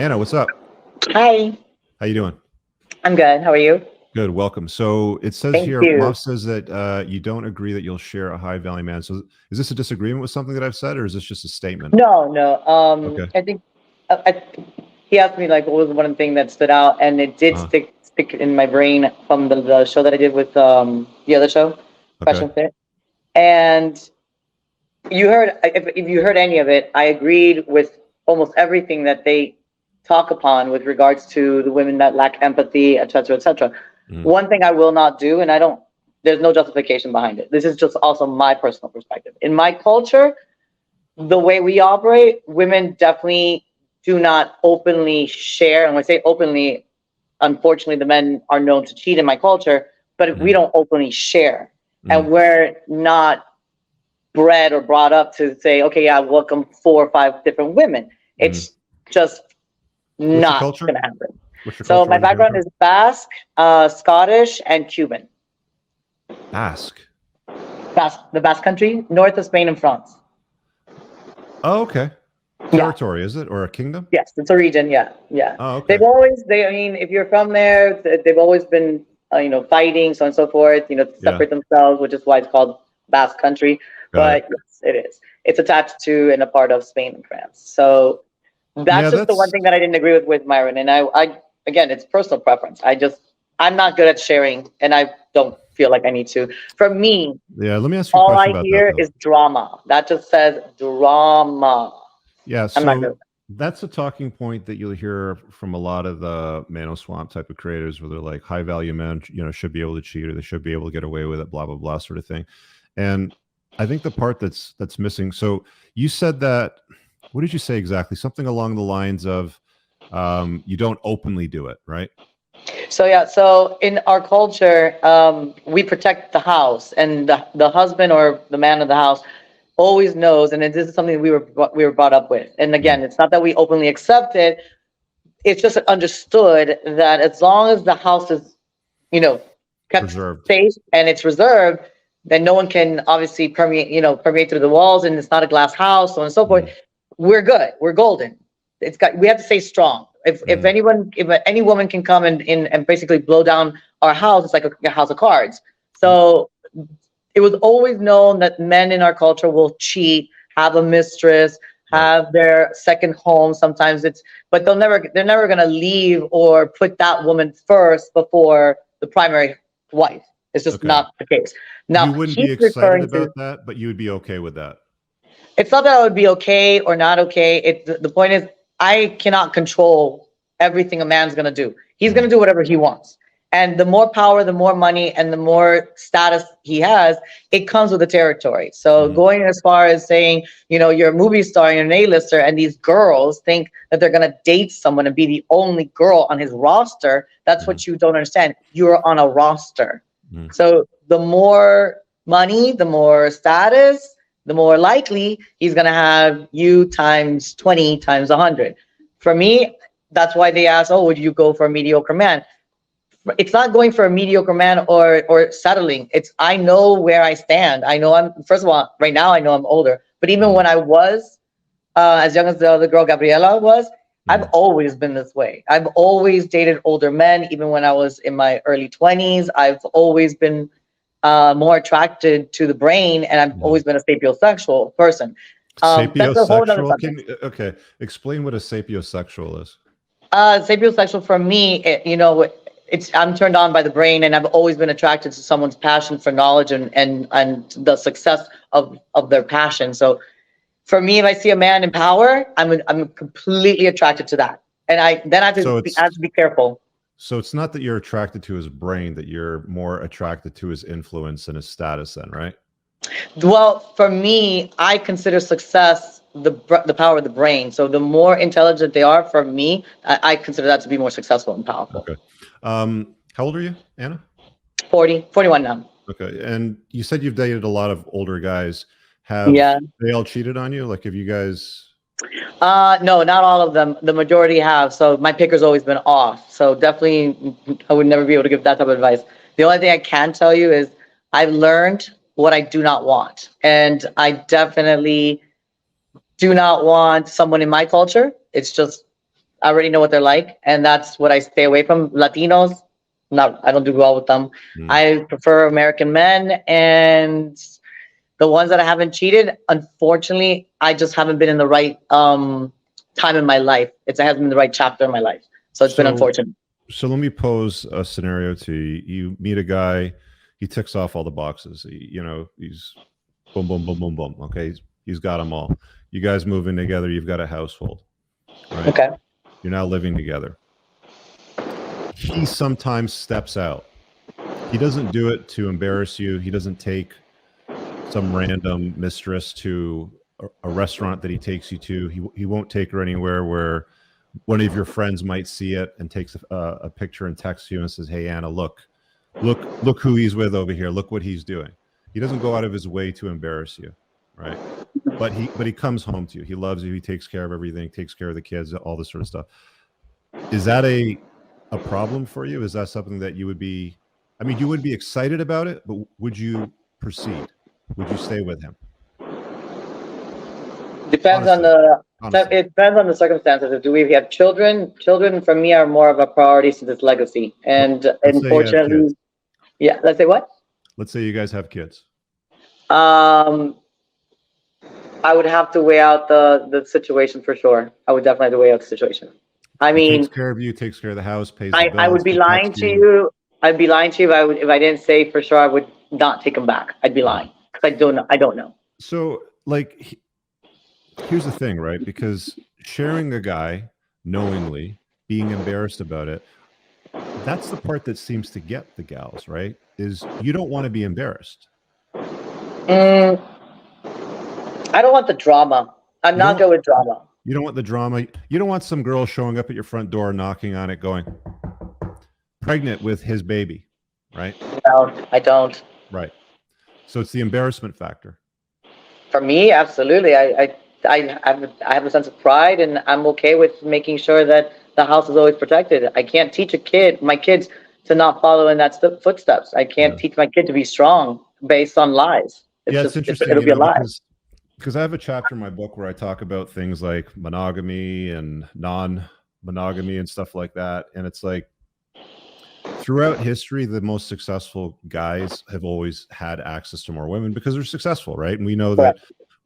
Anna, what's up? Hi, How you doing? I'm good. How are you? Good, welcome. So it says Thank here, you. Mom says that you don't agree that you'll share a high value man. So is this a disagreement with something that I've said, or is this just a statement? No. Okay. I think he asked me like what was one thing that stood out, and it did Uh, stick in my brain from the show that I did with the other show, okay. Fashion Fit. And you heard if you heard any of it, I agreed with almost everything that they talk upon with regards to the women that lack empathy, etc., etc. Mm, One thing I will not do, and I don't. There's no justification behind it. This is just also my personal perspective. In my culture, the way we operate, women definitely do not openly share. And when I say openly, unfortunately, the men are known to cheat in my culture, but we don't openly share. And we're not bred or brought up to say, okay, I welcome 4 or 5 different women. It's just What's your not culture? going to happen. What's your So culture? my Where you came background from? is Basque, Scottish, and Cuban. Ask. The Basque country, north of Spain and France. Oh, okay. Territory, is it? Or a kingdom? Yes, it's a region. Yeah. Oh, okay. I mean, if you're from there, they've always been, fighting, so on and so forth, to separate themselves, which is why it's called Basque Country. Got it. But yes, it is. It's attached to and a part of Spain and France. So that's just the one thing that I didn't agree with Myron. And I again, it's personal preference. I'm not good at sharing, and I don't feel like I need to. For me, Yeah, let me ask you a all question I about that, hear though. is drama. That just says drama. Yeah, I'm not good. so that's a talking point that you'll hear from a lot of the Mano Swamp type of creators, where they're like, high value men, should be able to cheat, or they should be able to get away with it, blah blah blah, sort of thing. And I think the part that's missing. So you said that. What did you say exactly? Something along the lines of, you don't openly do it, right? So in our culture, we protect the house, and the husband or the man of the house always knows, and this is something we were brought up with. And again, it's not that we openly accept it; it's just understood that as long as the house is, kept Preserved. safe and it's reserved, then no one can obviously permeate through the walls, and it's not a glass house, so on and so forth. We're good. We're golden. We have to stay strong. If any woman can come and basically blow down our house, it's like a house of cards. So it was always known that men in our culture will cheat, have a mistress, have their second home. Sometimes but they're never gonna leave or put that woman first before the primary wife. It's just not the case. Now You wouldn't be he's excited referring about to. that, but you would be okay with that. It's not that I would be okay or not okay. The point is, I cannot control everything a man's going to do. He's going to do whatever he wants. And the more power, the more money, and the more status he has, it comes with the territory. So going as far as saying, you're a movie star, you're an A-lister, and these girls think that they're going to date someone and be the only girl on his roster, that's what you don't understand. You're on a roster. So the more money, the more status, the more likely he's going to have you times 20 times 100. For me, that's why they ask, oh, would you go for a mediocre man? It's not going for a mediocre man or settling. It's, I know where I stand. I know first of all, right now I know I'm older, but even when I was as young as the other girl, Gabriela, was, I've always been this way. I've always dated older men. Even when I was in my early 20s, I've always been more attracted to the brain, and I've always been a sapiosexual person. That's a whole other subject. Okay, explain what a sapiosexual is. Sapiosexual for me, I'm turned on by the brain, and I've always been attracted to someone's passion for knowledge and the success of their passion. So for me, if I see a man in power, I'm completely attracted to that, and I have to be careful. So it's not that you're attracted to his brain, that you're more attracted to his influence and his status then, right? Well, for me, I consider success the power of the brain. So the more intelligent they are, for me, I consider that to be more successful and powerful. Okay. How old are you, Anna? 41 now. Okay. And you said you've dated a lot of older guys. Have they all cheated on you? Like, have you guys... No, not all of them. The majority have. So my picker's always been off. So definitely, I would never be able to give that type of advice. The only thing I can tell you is I've learned what I do not want. And I definitely do not want someone in my culture. It's just I already know what they're like, and that's what I stay away from. Latinos, I don't do well with them. I prefer American men, and the ones that I haven't cheated, unfortunately, I just haven't been in the right time in my life. It hasn't been the right chapter in my life, so it's been unfortunate. So let me pose a scenario to you. You meet a guy, he ticks off all the boxes. He's boom, boom, boom, boom, boom. Okay, he's got them all. You guys move in together. You've got a household, right? Okay. You're now living together. He sometimes steps out. He doesn't do it to embarrass you. He doesn't take some random mistress to a restaurant that he takes you to. He won't take her anywhere where one of your friends might see it and takes a picture and texts you and says, "Hey, Anna, look who he's with over here. Look what he's doing." He doesn't go out of his way to embarrass you, right? But he comes home to you. He loves you. He takes care of everything, takes care of the kids, all this sort of stuff. Is that a problem for you? Is that something that you would be, I mean, you would be excited about it, but would you proceed? Would you stay with him? Depends on the, it depends on the circumstances. Do we have children? Children for me are more of a priority since it's legacy. And unfortunately, yeah, let's say what? Let's say you guys have kids. I would have to weigh out the situation for sure. I would definitely have to weigh out the situation. I mean, he takes care of you, takes care of the house, pays the bills. I would be lying to you. I'd be lying to you if I didn't say for sure I would not take him back. I'd be lying because I don't know. So like, here's the thing, right? Because sharing a guy knowingly, being embarrassed about it, that's the part that seems to get the gals, right? Is you don't want to be embarrassed. I don't want the drama. I'm not good with drama. You don't want the drama. You don't want some girl showing up at your front door, knocking on it, going, pregnant with his baby, right? No, I don't. Right. So it's the embarrassment factor. For me, absolutely. I have a sense of pride, and I'm okay with making sure that the house is always protected. I can't teach my kids to not follow in that footsteps. I can't teach my kid to be strong based on lies. It's interesting. It'll be a lie. Because I have a chapter in my book where I talk about things like monogamy and non-monogamy and stuff like that. And it's like, throughout history, the most successful guys have always had access to more women because they're successful, right? And we know that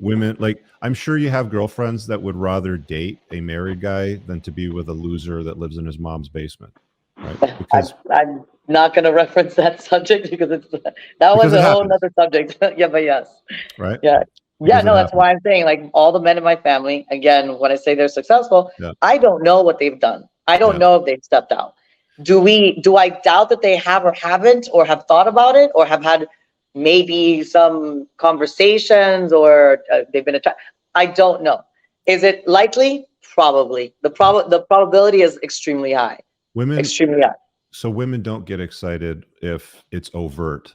women, like, I'm sure you have girlfriends that would rather date a married guy than to be with a loser that lives in his mom's basement, right? Because I'm not going to reference that subject because that was a whole other subject. Yeah, but yes. Right? Yeah. Yeah, no, that's why I'm saying, like, all the men in my family, again, when I say they're successful, I don't know what they've done. I don't know if they've stepped out. Do I doubt that they have or haven't, or have thought about it, or have had maybe some conversations, or they've been attracted? I don't know. Is it likely? Probably. The probability is extremely high. Extremely high. So women don't get excited if it's overt.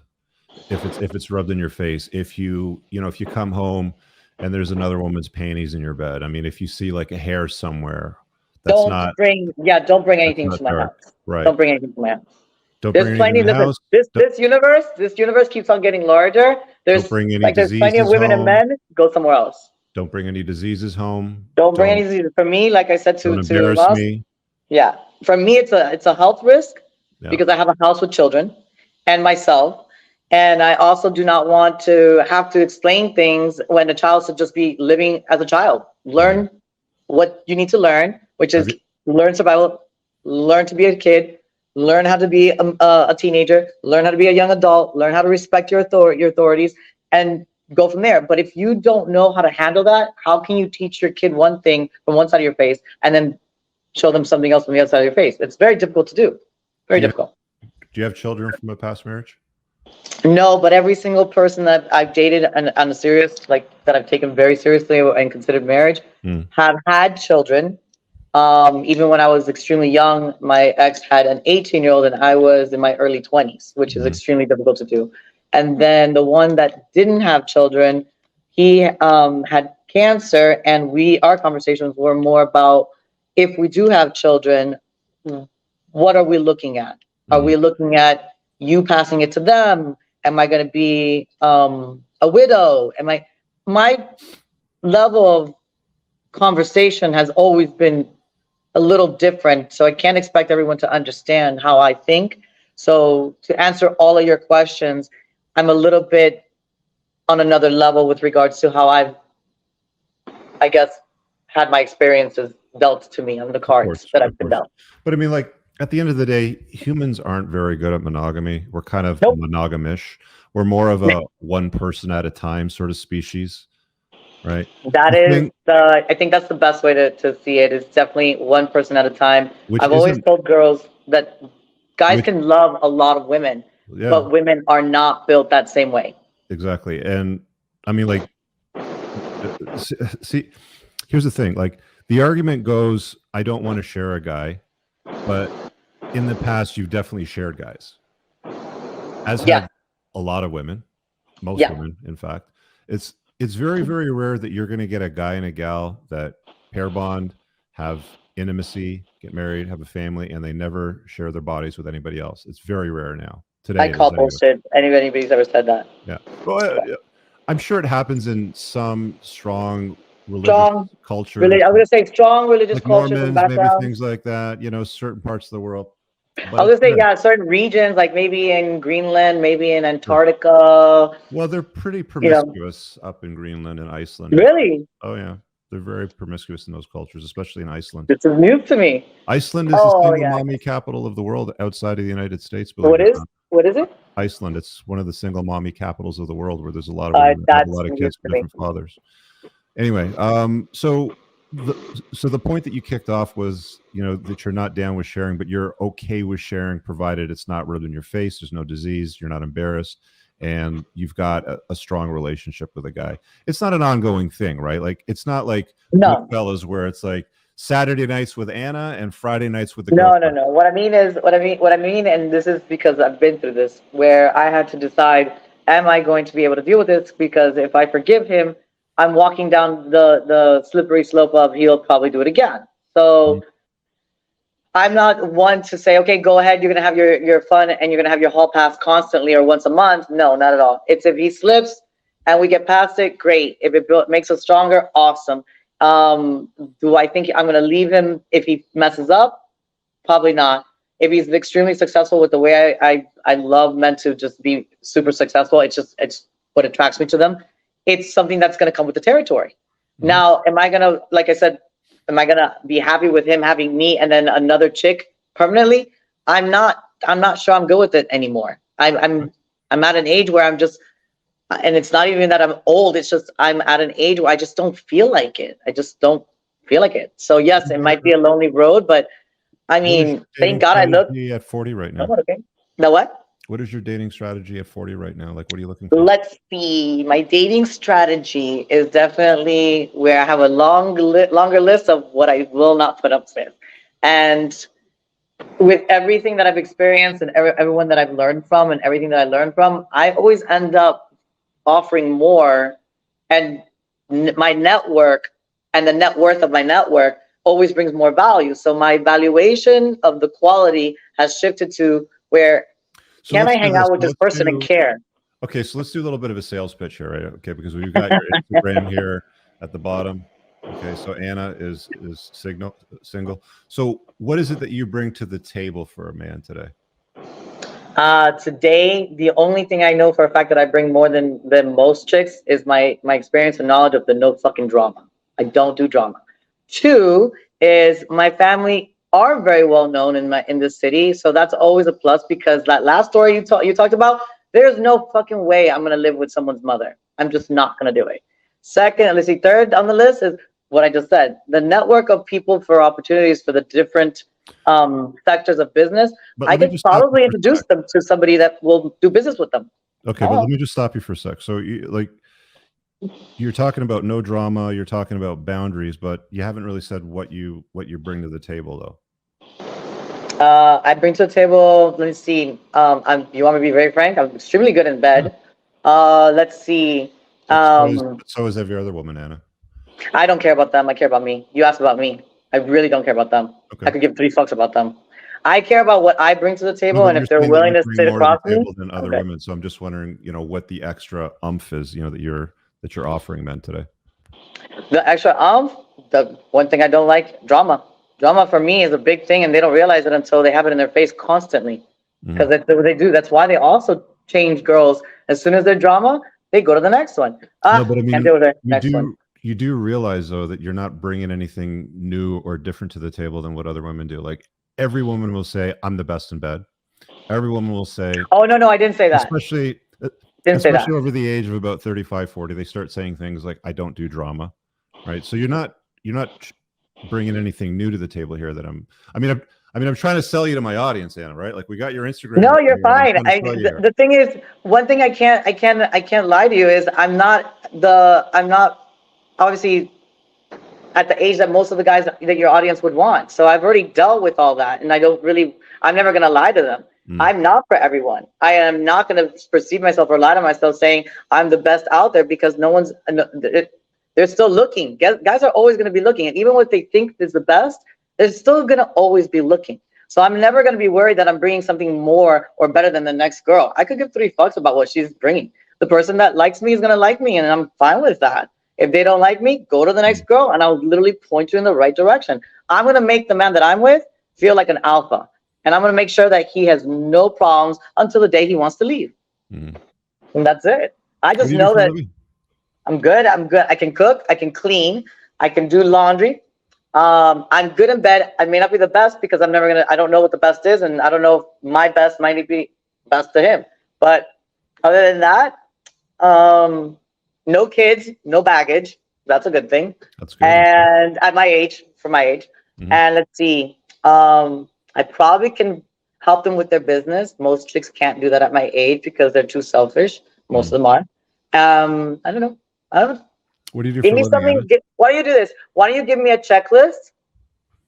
If it's rubbed in your face, if you come home and there's another woman's panties in your bed. I mean, if you see like a hair somewhere, don't bring anything to my house. Right. Don't bring anything to my house. There's plenty. This universe keeps on getting larger. There's plenty of women and men. Go somewhere else. Don't bring any diseases home. Don't bring any diseases. For me, like I said to embarrass me. Yeah. For me, it's a health risk because I have a house with children and myself. And I also do not want to have to explain things when a child should just be living as a child. Learn what you need to learn, which is learn survival, learn to be a kid, learn how to be a teenager, learn how to be a young adult, learn how to respect your authorities, and go from there. But if you don't know how to handle that, how can you teach your kid one thing from one side of your face and then show them something else from the other side of your face? It's very difficult to do. Very difficult. Do you have children from a past marriage? No, but every single person that I've dated on a serious, like that I've taken very seriously and considered marriage, have had children. Even when I was extremely young, my ex had an 18-year-old and I was in my early 20s, which is extremely difficult to do. And then the one that didn't have children, he had cancer, and our conversations were more about, if we do have children, what are we looking at? Are we looking at you passing it to them? Am I going to be a widow? My level of conversation has always been a little different. So I can't expect everyone to understand how I think. So to answer all of your questions, I'm a little bit on another level with regards to how I guess, had my experiences dealt to me on the cards that I've been dealt. But I mean, like at the end of the day, humans aren't very good at monogamy. We're kind of Nope. monogamish. We're more of a one person at a time sort of species, right? That is I think that's the best way to see it. Is definitely one person at a time. I've always told girls that guys can love a lot of women, but women are not built that same way. Exactly. And I mean, like, see, here's the thing. Like, the argument goes, I don't want to share a guy, but in the past, you've definitely shared guys, as have a lot of women, most women, in fact. It's very, very rare that you're going to get a guy and a gal that pair bond, have intimacy, get married, have a family, and they never share their bodies with anybody else. It's very rare now. Today, I call bullshit. Anybody's ever said that? Yeah. Well, I'm sure it happens in some strong religious cultures. I'm going to say strong religious like cultures Mormons, and backgrounds. maybe things like that. You know, certain parts of the world. But I was going to say, certain regions, like maybe in Greenland, maybe in Antarctica. Well, they're pretty promiscuous up in Greenland and Iceland. Really? Oh, yeah. They're very promiscuous in those cultures, especially in Iceland. This is new to me. Iceland is the single mommy capital of the world outside of the United States. What is it? Iceland. It's one of the single mommy capitals of the world, where there's a lot of women that have a lot of kids from different fathers. Anyway, so the point that you kicked off was, you know, that you're not down with sharing, but you're okay with sharing, provided it's not rubbed in your face, there's no disease, you're not embarrassed, and you've got a strong relationship with a guy. It's not an ongoing thing, right? Like, it's not like Goodfellas, where it's like Saturday nights with Anna and Friday nights with the girlfriend. No. What I mean, and this is because I've been through this, where I had to decide, am I going to be able to deal with this? Because if I forgive him, I'm walking down the slippery slope of he'll probably do it again. So I'm not one to say, okay, go ahead, you're going to have your fun and you're going to have your hall pass constantly or once a month. No, not at all. It's if he slips and we get past it, great. If it makes us stronger, awesome. Do I think I'm going to leave him if he messes up? Probably not. If he's extremely successful with the way I love men to just be super successful, it's what attracts me to them. It's something that's going to come with the territory. Now, am I going to, like I said, am I going to be happy with him having me and then another chick permanently? I'm not sure I'm good with it anymore. I'm at an age where I'm just, and it's not even that I'm old. It's just, I'm at an age where I just don't feel like it. I just don't feel like it. So yes, it might be a lonely road, but I mean, thank God I look at 40 right now. Okay. Now what? What is your dating strategy at 40 right now? Like, what are you looking for? Let's see. My dating strategy is definitely where I have a longer list of what I will not put up with. And with everything that I've experienced and everyone that I've learned from and everything that I learned from, I always end up offering more. And my network and the net worth of my network always brings more value. So my valuation of the quality has shifted to where, so can I hang out with this person and care? Okay, so let's do a little bit of a sales pitch here, right? Okay, because we've got your Instagram here at the bottom. Okay, so Anna is single. So what is it that you bring to the table for a man today? Today, the only thing I know for a fact that I bring more than most chicks is my experience and knowledge of the no fucking drama. I don't do drama. 2 is my family are very well known in this city, so that's always a plus, because that last story you talked about, there's no fucking way I'm gonna live with someone's mother. I'm just not gonna do it. Second, let's see, third on the list is what I just said: the network of people for opportunities for the different sectors of business. I could probably introduce them to somebody that will do business with them. Okay, but let me just stop you for a sec. So you're talking about no drama, you're talking about boundaries, but you haven't really said what you bring to the table, though. I bring to the table, let me see. You want me to be very frank? I'm extremely good in bed. Let's see. So is every other woman, Anna. I don't care about them. I care about me. You asked about me. I really don't care about them. Okay. I could give 3 fucks about them. I care about what I bring to the table, and if they're willing to sit across me. Than other women. So I'm just wondering, what the extra oomph is, that you're offering men today. The extra the one thing I don't like, drama. Drama for me is a big thing, and they don't realize it until they have it in their face constantly. Because that's what they do. That's why they also change girls. As soon as they're drama, they go to the next one. No, but I mean, and they go to the next one. you do realize though that you're not bringing anything new or different to the table than what other women do. Like every woman will say, "I'm the best in bed." Every woman will say, "Oh no, I didn't say that." Especially over the age of about 35, 40, they start saying things like, "I don't do drama," right? So you're not bringing anything new to the table here. I'm trying to sell you to my audience, Anna, right? Like we got your Instagram. No, you're fine. The thing is, one thing I can't lie to you is I'm not obviously at the age that most of the guys that your audience would want. So I've already dealt with all that, and I'm never going to lie to them. I'm not for everyone. I am not going to perceive myself or lie to myself saying I'm the best out there, because they're still looking. Guys are always going to be looking, and even what they think is the best, they're still going to always be looking. So I'm never going to be worried that I'm bringing something more or better than the next girl. I could give 3 fucks about what she's bringing. The person that likes me is going to like me, and I'm fine with that. If they don't like me, go to the next girl, and I'll literally point you in the right direction. I'm going to make the man that I'm with feel like an alpha, and I'm going to make sure that he has no problems until the day he wants to leave. And that's it. I just know that I'm good. I can cook. I can clean. I can do laundry. I'm good in bed. I may not be the best because I don't know what the best is, and I don't know if my best might be best to him. But other than that, no kids, no baggage. That's a good thing. That's good. And at my age, and let's see, I probably can help them with their business. Most chicks can't do that at my age because they're too selfish. Most of them are. I don't know. What do you do? Give me something. Why don't you do this? Why don't you give me a checklist,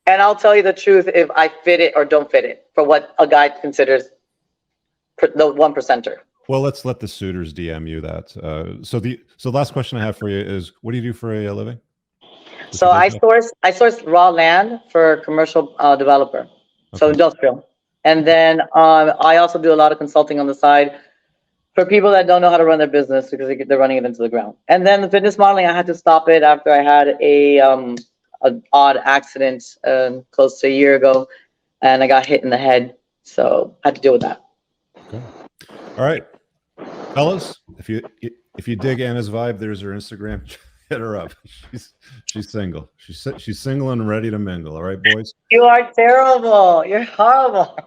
and I'll tell you the truth if I fit it or don't fit it for what a guy considers the 1%er. Well, let's let the suitors DM you that. So last question I have for you is, what do you do for a living? So I source raw land for commercial developer, so industrial, and then I also do a lot of consulting on the side for people that don't know how to run their business because they're running it into the ground. And then the fitness modeling, I had to stop it after I had an odd accident close to a year ago, and I got hit in the head, so I had to deal with that. Okay. All right, fellas, if you dig Anna's vibe, there's her Instagram. Hit her up. She's single. She's single and ready to mingle. All right, boys. You are terrible. You're horrible.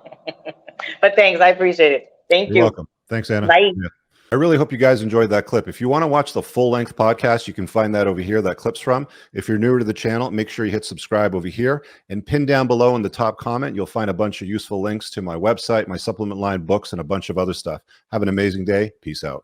But thanks, I appreciate it. Thank you. You're welcome. Thanks, Anna. Bye. Yeah. I really hope you guys enjoyed that clip. If you want to watch the full-length podcast, you can find that over here, that clip's from. If you're newer to the channel, make sure you hit subscribe over here, and pin down below in the top comment, you'll find a bunch of useful links to my website, my supplement line, books, and a bunch of other stuff. Have an amazing day. Peace out.